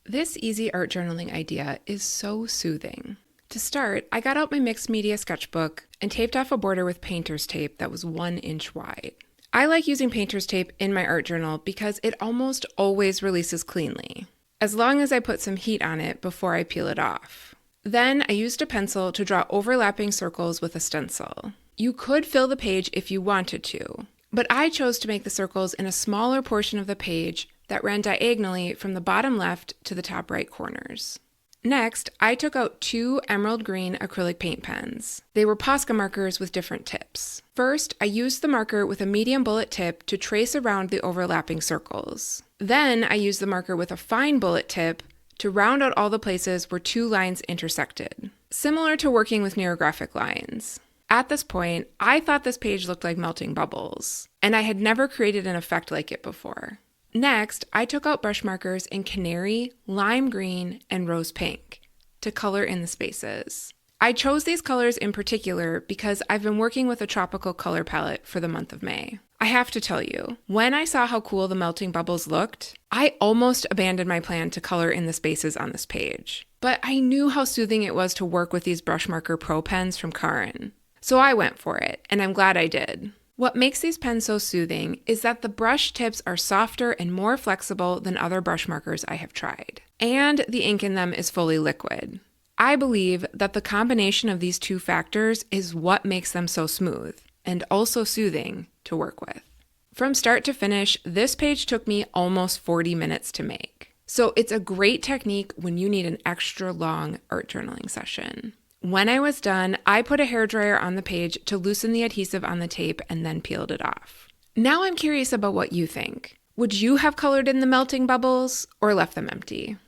This easy art journaling idea is so soothing. To start, I got out my mixed media sketchbook and taped off a border with painter's tape that was 1 inch wide. I like using painter's tape in my art journal because it almost always releases cleanly, as long as I put some heat on it before I peel it off. Then I used a pencil to draw overlapping circles with a stencil. You could fill the page if you wanted to, but I chose to make the circles in a smaller portion of the page that ran diagonally from the bottom left to the top right corners. Next, I took out 2 emerald green acrylic paint pens. They were Posca markers with different tips. First, I used the marker with a medium bullet tip to trace around the overlapping circles. Then, I used the marker with a fine bullet tip to round out all the places where 2 lines intersected, similar to working with neurographic lines. At this point, I thought this page looked like melting bubbles, and I had never created an effect like it before. Next, I took out brush markers in canary, lime green, and rose pink to color in the spaces. I chose these colors in particular because I've been working with a tropical color palette for the month of May. I have to tell you, when I saw how cool the melting bubbles looked, I almost abandoned my plan to color in the spaces on this page. But I knew how soothing it was to work with these brush marker pro pens from Karin. So I went for it, and I'm glad I did. What makes these pens so soothing is that the brush tips are softer and more flexible than other brush markers I have tried. And the ink in them is fully liquid. I believe that the combination of these 2 factors is what makes them so smooth and also soothing to work with. From start to finish, this page took me almost 40 minutes to make. So it's a great technique when you need an extra long art journaling session. When I was done, I put a hairdryer on the page to loosen the adhesive on the tape and then peeled it off. Now I'm curious about what you think. Would you have colored in the melting bubbles or left them empty?